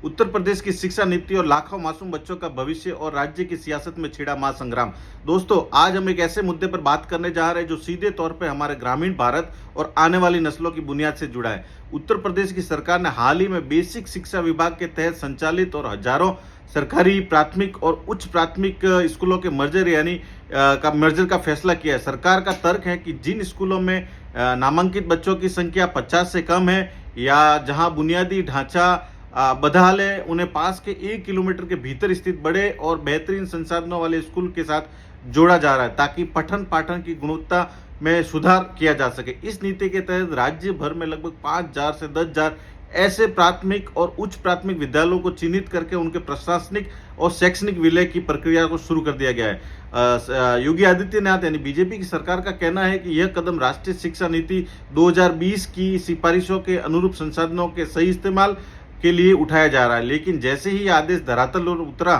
उत्तर प्रदेश की शिक्षा नीति और लाखों मासूम बच्चों का भविष्य और राज्य की सियासत में छिड़ा महासंग्राम। दोस्तों, आज हम एक ऐसे मुद्दे पर बात करने जा रहे हैं जो सीधे तौर पर हमारे ग्रामीण भारत और आने वाली नस्लों की बुनियाद से जुड़ा है। उत्तर प्रदेश की सरकार ने हाल ही में बेसिक शिक्षा विभाग के तहत संचालित और हजारों सरकारी प्राथमिक और उच्च प्राथमिक स्कूलों के मर्जर का फैसला किया है। सरकार का तर्क है कि जिन स्कूलों में नामांकित बच्चों की संख्या 50 से कम है या जहां बुनियादी ढांचा बदहाल है, उन्हें पास के 1 किलोमीटर के भीतर स्थित बड़े और बेहतरीन संसाधनों वाले स्कूल के साथ जोड़ा जा रहा है ताकि पठन पाठन की गुणवत्ता में सुधार किया जा सके। इस नीति के तहत राज्य भर में लगभग 5,000 से 10,000 ऐसे प्राथमिक और उच्च प्राथमिक विद्यालयों को चिन्हित करके उनके प्रशासनिक और शैक्षणिक विलय की प्रक्रिया को शुरू कर दिया गया है। योगी आदित्यनाथ यानी बीजेपी की सरकार का कहना है कि यह कदम राष्ट्रीय शिक्षा नीति 2020 की सिफारिशों के अनुरूप संसाधनों के सही इस्तेमाल के लिए उठाया जा रहा है। लेकिन जैसे ही आदेश धरातल पर उतरा,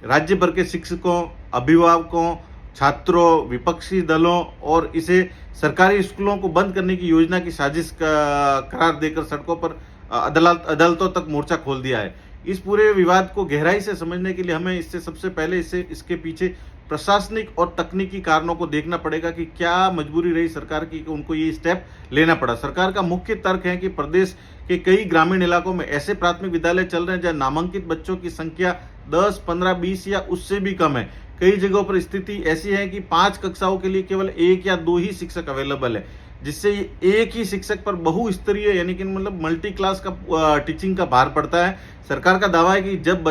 राज्य भर के शिक्षकों, अभिभावकों, छात्रों, विपक्षी दलों और इसे सरकारी स्कूलों को बंद करने की योजना की साजिश का करार देकर सड़कों पर अदालतों तक मोर्चा खोल दिया है। इस पूरे विवाद को गहराई से समझने के लिए हमें सबसे पहले इसके पीछे प्रशासनिक और तकनीकी कारणों को देखना पड़ेगा कि क्या मजबूरी रही सरकार की कि उनको ये स्टेप लेना पड़ा। सरकार का मुख्य तर्क है कि प्रदेश के कई ग्रामीण इलाकों में ऐसे प्राथमिक विद्यालय चल रहे हैं जहां नामांकित बच्चों की संख्या 10, 15, 20 या उससे भी कम है। कई जगहों पर स्थिति ऐसी है कि 5 कक्षाओं के लिए केवल 1 या 2 ही शिक्षक अवेलेबल है, जिससे एक ही शिक्षक पर बहुस्तरीय यानी कि मल्टी क्लास का टीचिंग का भार पड़ता है। सरकार का दावा है कि जब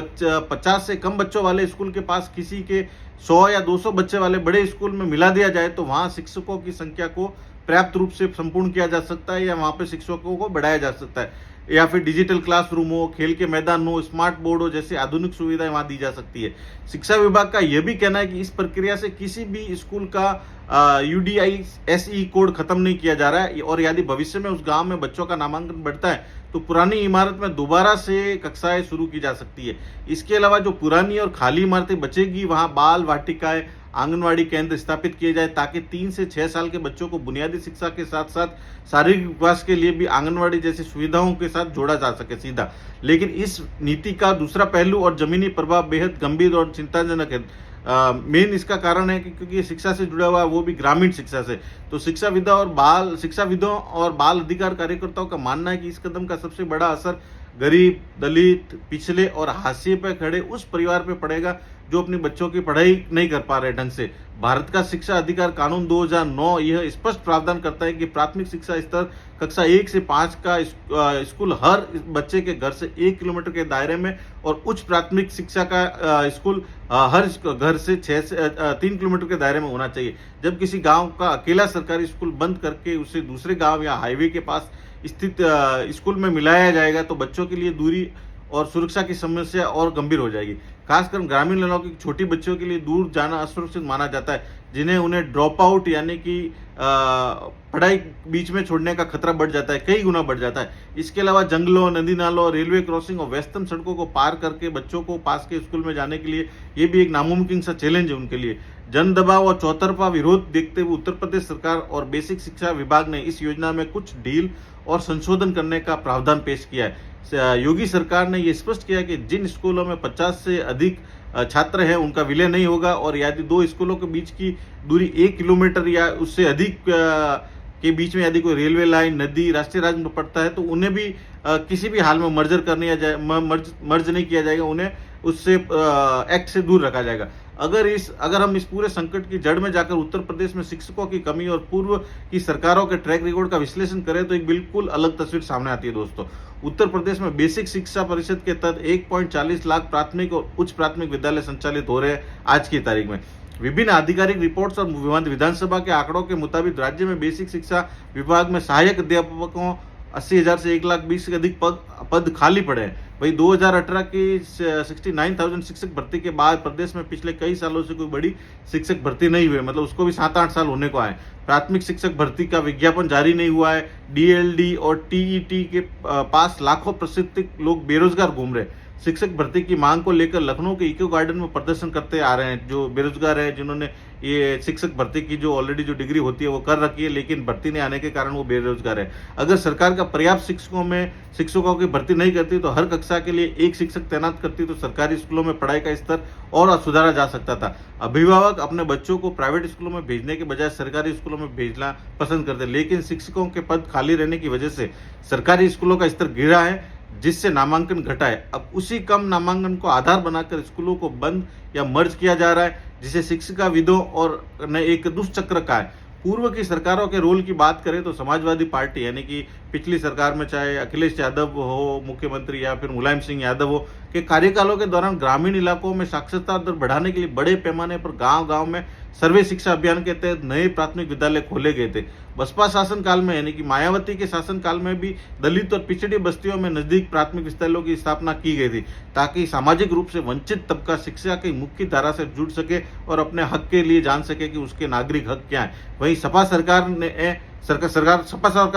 50 से कम बच्चों वाले स्कूल के पास किसी के 100 या 200 बच्चे वाले बड़े स्कूल में मिला दिया जाए तो वहां शिक्षकों की संख्या को पर्याप्त रूप से संपूर्ण किया जा सकता है या वहां पे शिक्षकों को बढ़ाया जा सकता है, या फिर डिजिटल क्लासरूम हो, खेल के मैदान हो, स्मार्ट बोर्ड हो जैसी आधुनिक सुविधाएं वहां दी जा सकती है। शिक्षा विभाग का यह भी कहना है कि इस प्रक्रिया से किसी भी स्कूल का UDISE कोड खत्म नहीं किया जा रहा है और यदि भविष्य में उस गांव में बच्चों का नामांकन बढ़ता है तो पुरानी इमारत में दोबारा से कक्षाएं शुरू की जा सकती है। इसके अलावा जो पुरानी और खाली इमारतें बचेगी वहां बाल वाटिकाएं, आंगनवाड़ी केंद्र स्थापित किए जाए ताकि 3 से 6 साल के बच्चों को बुनियादी शिक्षा के साथ साथ शारीरिक विकास के लिए भी आंगनवाड़ी जैसी सुविधाओं के साथ जोड़ा जा सके सीधा। लेकिन इस नीति का दूसरा पहलू और जमीनी प्रभाव बेहद गंभीर और चिंताजनक है। मेन इसका कारण है कि क्योंकि शिक्षा से जुड़ा हुआ है, वो भी ग्रामीण शिक्षा से। तो शिक्षाविदों और बाल अधिकार कार्यकर्ताओं का मानना है कि इस कदम का सबसे बड़ा असर गरीब, दलित, पिछले और हाशिए पर खड़े उस परिवार पे पड़ेगा जो अपने बच्चों की पढ़ाई नहीं कर पा रहे ढंग से। भारत का शिक्षा अधिकार कानून 2009 यह स्पष्ट प्रावधान करता है कि प्राथमिक शिक्षा स्तर कक्षा 1 से 5 का स्कूल हर बच्चे के घर से 1 किलोमीटर के दायरे में और उच्च प्राथमिक शिक्षा का स्कूल हर घर से 3 किलोमीटर के दायरे में होना चाहिए। जब किसी गांव का अकेला सरकारी स्कूल बंद करके उसे दूसरे गांव या हाईवे के पास स्थित स्कूल में मिलाया जाएगा तो बच्चों के लिए दूरी और सुरक्षा की समस्या और गंभीर हो जाएगी। खासकर ग्रामीण इलाकों की छोटी बच्चों के लिए दूर जाना असुरक्षित माना जाता है, जिन्हें उन्हें ड्रॉप आउट यानी कि पढ़ाई बीच में छोड़ने का खतरा बढ़ जाता है, कई गुना बढ़ जाता है। इसके अलावा जंगलों, नदी नालों, रेलवे क्रॉसिंग और व्यस्तम सड़कों को पार करके बच्चों को पास के स्कूल में जाने के लिए ये भी एक नामुमकिन सा चैलेंज है उनके लिए। जन दबाव और चौतरफा विरोध देखते हुए उत्तर प्रदेश सरकार और बेसिक शिक्षा विभाग ने इस योजना में कुछ ढील और संशोधन करने का प्रावधान पेश किया है। योगी सरकार ने यह स्पष्ट किया कि जिन स्कूलों में 50 से अधिक छात्र हैं उनका विलय नहीं होगा और यदि 2 स्कूलों के बीच की दूरी 1 किलोमीटर या उससे अधिक के बीच में यदि कोई रेलवे लाइन, नदी, राष्ट्रीय राजमार्ग में पड़ता है तो उन्हें भी किसी भी हाल में मर्ज नहीं किया जाएगा, उन्हें उससे एक्ट से दूर रखा जाएगा। अगर हम इस पूरे संकट की जड़ में जाकर उत्तर प्रदेश में शिक्षकों की कमी और पूर्व की सरकारों के ट्रैक रिकॉर्ड का विश्लेषण करें तो एक बिल्कुल अलग तस्वीर सामने आती है। दोस्तों, उत्तर प्रदेश में बेसिक शिक्षा परिषद के तहत 1.40 लाख प्राथमिक और उच्च प्राथमिक विद्यालय संचालित हो रहे हैं आज की तारीख में। विभिन्न आधिकारिक रिपोर्ट्स और विधानसभा के आंकड़ों के मुताबिक राज्य में बेसिक शिक्षा विभाग में सहायक अध्यापकों 80,000 से 1,20,000 से अधिक पद खाली पड़े हैं। वही 2018 की 69,000 शिक्षक भर्ती के बाद प्रदेश में पिछले कई सालों से कोई बड़ी शिक्षक भर्ती नहीं हुई, मतलब उसको भी 7-8 साल होने को आए। प्राथमिक शिक्षक भर्ती का विज्ञापन जारी नहीं हुआ है। DLD और TET के पास लाखों प्रशिक्षित लोग बेरोजगार घूम रहे। शिक्षक भर्ती की मांग को लेकर लखनऊ के इको गार्डन में प्रदर्शन करते आ रहे हैं जो बेरोजगार है, जिन्होंने ये शिक्षक भर्ती की जो ऑलरेडी जो डिग्री होती है वो कर रखी है लेकिन भर्ती नहीं आने के कारण वो बेरोजगार है। अगर सरकार का पर्याप्त शिक्षकों की भर्ती नहीं करती तो हर कक्षा के लिए एक शिक्षक तैनात करती तो सरकारी स्कूलों में पढ़ाई का स्तर और सुधारा जा सकता था। अभिभावक अपने बच्चों को प्राइवेट स्कूलों में भेजने के बजाय सरकारी स्कूलों में भेजना पसंद करते, लेकिन शिक्षकों के पद खाली रहने की वजह से सरकारी स्कूलों का स्तर गिरा है, जिससे नामांकन घटा है। अब उसी कम नामांकन को आधार बनाकर स्कूलों को बंद या मर्ज किया जा रहा है, जिसे शिक्षिकाविदों और ने एक दुष्चक्र का है। पूर्व की सरकारों के रोल की बात करें तो समाजवादी पार्टी यानी कि पिछली सरकार में चाहे अखिलेश यादव हो मुख्यमंत्री या फिर मुलायम सिंह यादव हो के कार्यकालों के दौरान ग्रामीण इलाकों में साक्षरता दर बढ़ाने के लिए बड़े पैमाने पर गांव-गांव में सर्वे शिक्षा अभियान के तहत नए प्राथमिक विद्यालय खोले गए थे। बसपा शासन काल में यानी कि मायावती के शासन काल में भी दलित और पिछड़ी बस्तियों में नजदीक प्राथमिक विद्यालयों की स्थापना की गई थी, ताकि सामाजिक रूप से वंचित तबका शिक्षा की मुख्य धारा से जुड़ सके और अपने हक के लिए जान सके कि उसके नागरिक हक क्या है। वहीं सपा सरकार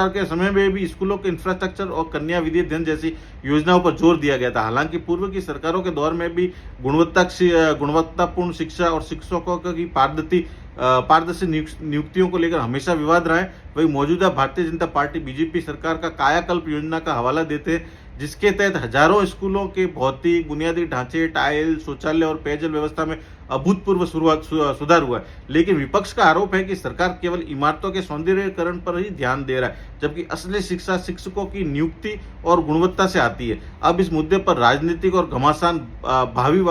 के समय में भी स्कूलों के इंफ्रास्ट्रक्चर और कन्या विद्याधन जैसी योजनाओं पर जोर दिया गया था। हालांकि पूर्व की सरकारों के दौर में भी गुणवत्तापूर्ण शिक्षा और शिक्षकों की पारदर्शी नियुक्तियों को लेकर हमेशा विवाद रहा है। वही मौजूदा भारतीय जनता पार्टी बीजेपी सरकार का कायाकल्प योजना का हवाला देते हैं, जिसके तहत हजारों स्कूलों के भौतिक बुनियादी ढांचे, टाइल, शौचालय और पेयजल व्यवस्था में अभूतपूर्व सुधार हुआ है। लेकिन विपक्ष का आरोप है कि सरकार केवल इमारतों के सौंदर्यीकरण पर ही ध्यान दे रहा है, जबकि असली शिक्षा शिक्षकों की नियुक्ति और गुणवत्ता से आती है। अब इस मुद्दे पर राजनीतिक और घमासान भावी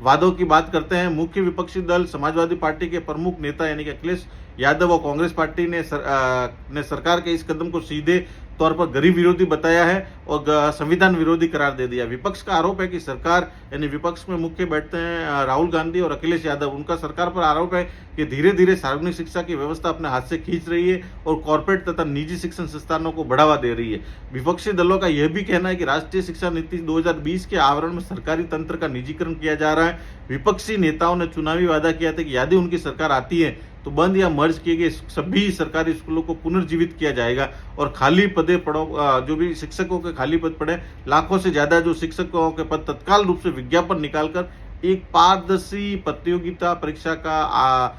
वादों की बात करते हैं। मुख्य विपक्षी दल समाजवादी पार्टी के प्रमुख नेता यानी कि अखिलेश यादव और कांग्रेस पार्टी ने सरकार के इस कदम को सीधे तौर पर गरीब विरोधी बताया है और संविधान विरोधी करार दे दिया। विपक्ष का आरोप है कि सरकार यानी विपक्ष में मुख्य बैठते हैं राहुल गांधी और अखिलेश यादव। उनका सरकार पर आरोप है कि धीरे धीरे सार्वजनिक शिक्षा की व्यवस्था अपने हाथ से खींच रही है और कॉर्पोरेट तथा निजी शिक्षण संस्थानों को बढ़ावा दे रही है। विपक्षी दलों का यह भी कहना है कि राष्ट्रीय शिक्षा नीति 2020 के आवरण में सरकारी तंत्र का निजीकरण किया जा रहा है। विपक्षी नेताओं ने चुनावी वादा किया था कि यदि उनकी सरकार आती है तो बंद या मर्ज किए गए सभी सरकारी स्कूलों को पुनर्जीवित किया जाएगा और खाली पदे पड़ो जो भी शिक्षकों के खाली पद पड़े, लाखों से ज्यादा जो शिक्षकों के पद तत्काल रूप से विज्ञापन निकालकर एक पारदर्शी प्रतियोगिता परीक्षा का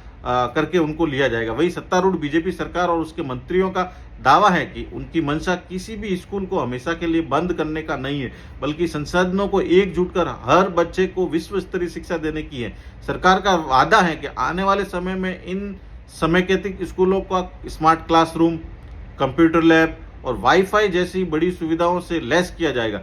करके उनको लिया जाएगा। वही सत्तारूढ़ बीजेपी सरकार और उसके मंत्रियों का दावा है कि उनकी मंशा किसी भी स्कूल को हमेशा के लिए बंद करने का नहीं है, बल्कि संसाधनों को एकजुट कर हर बच्चे को विश्व स्तरीय शिक्षा देने की है। सरकार का वादा है कि आने वाले समय में इन समेकित स्कूलों का स्मार्ट क्लासरूम, कंप्यूटर लैब और वाईफाई जैसी बड़ी सुविधाओं से लैस किया जाएगा।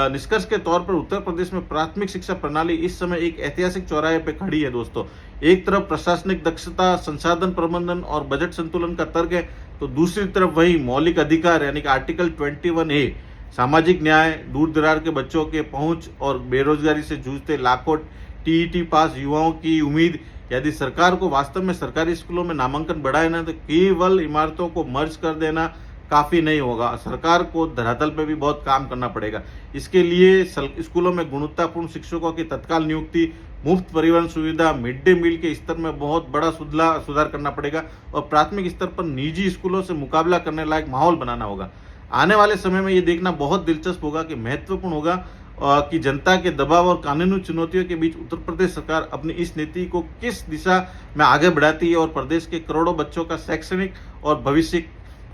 निष्कर्ष के तौर पर उत्तर प्रदेश में प्राथमिक शिक्षा प्रणाली इस समय एक ऐतिहासिक चौराहे पर खड़ी है दोस्तों। एक तरफ प्रशासनिक दक्षता, संसाधन प्रबंधन और बजट संतुलन का तर्क है, तो दूसरी तरफ वही मौलिक अधिकार यानी कि आर्टिकल 21A, सामाजिक न्याय, दूर दराज के बच्चों के पहुंच और बेरोजगारी से जूझते लाखों टीईटी पास युवाओं की उम्मीद। यदि सरकार को वास्तव में सरकारी स्कूलों में नामांकन बढ़ाए ना तो केवल इमारतों को मर्ज कर देना काफी नहीं होगा, सरकार को धरातल पे भी बहुत काम करना पड़ेगा। इसके लिए स्कूलों में गुणवत्तापूर्ण शिक्षकों की तत्काल नियुक्ति, मुफ्त परिवहन सुविधा, मिड डे मील के स्तर में बहुत बड़ा सुधार करना पड़ेगा और प्राथमिक स्तर पर निजी स्कूलों से मुकाबला करने लायक माहौल बनाना होगा। आने वाले समय में ये देखना बहुत दिलचस्प होगा कि महत्वपूर्ण होगा कि जनता के दबाव और कानूनी चुनौतियों के बीच उत्तर प्रदेश सरकार अपनी इस नीति को किस दिशा में आगे बढ़ाती है और प्रदेश के करोड़ों बच्चों का शैक्षणिक और भविष्य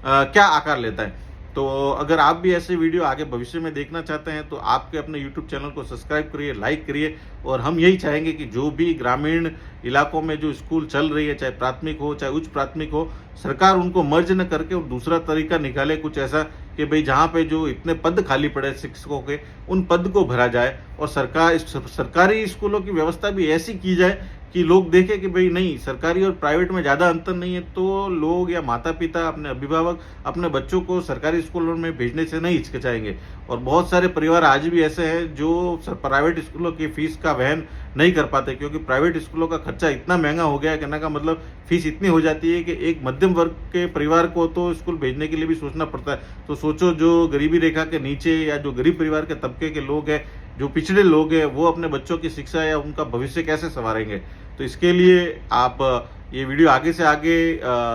क्या आकार लेता है। तो अगर आप भी ऐसे वीडियो आगे भविष्य में देखना चाहते हैं तो आपके अपने YouTube चैनल को सब्सक्राइब करिए, लाइक करिए। और हम यही चाहेंगे कि जो भी ग्रामीण इलाकों में जो स्कूल चल रही है, चाहे प्राथमिक हो चाहे उच्च प्राथमिक हो, सरकार उनको मर्ज न करके और दूसरा तरीका निकाले कुछ ऐसा कि भाई जहाँ पे जो इतने पद खाली पड़े शिक्षकों के, उन पद को भरा जाए और सरकारी स्कूलों की व्यवस्था भी ऐसी की जाए कि लोग देखें कि भाई नहीं, सरकारी और प्राइवेट में ज़्यादा अंतर नहीं है, तो लोग या माता पिता, अपने अभिभावक अपने बच्चों को सरकारी स्कूलों में भेजने से नहीं हिचकिचाएंगे। और बहुत सारे परिवार आज भी ऐसे हैं जो प्राइवेट स्कूलों की फीस का वहन नहीं कर पाते, क्योंकि प्राइवेट स्कूलों का खर्चा इतना महंगा हो गया है, कहने का मतलब फीस इतनी हो जाती है कि एक मध्यम वर्ग के परिवार को तो स्कूल भेजने के लिए भी सोचना पड़ता है। तो सोचो जो गरीबी रेखा के नीचे या जो गरीब परिवार के तबके के लोग हैं, जो पिछड़े लोग हैं, वो अपने बच्चों की शिक्षा या उनका भविष्य कैसे संवारेंगे। तो इसके लिए आप ये वीडियो आगे से आगे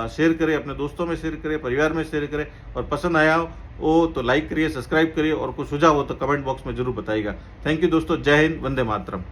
शेयर करें, अपने दोस्तों में शेयर करें, परिवार में शेयर करें, और पसंद आया हो तो लाइक करिए, सब्सक्राइब करिए, और कुछ सुझाव हो तो कमेंट बॉक्स में जरूर बताइएगा। थैंक यू दोस्तों, जय हिंद, वंदे मातरम।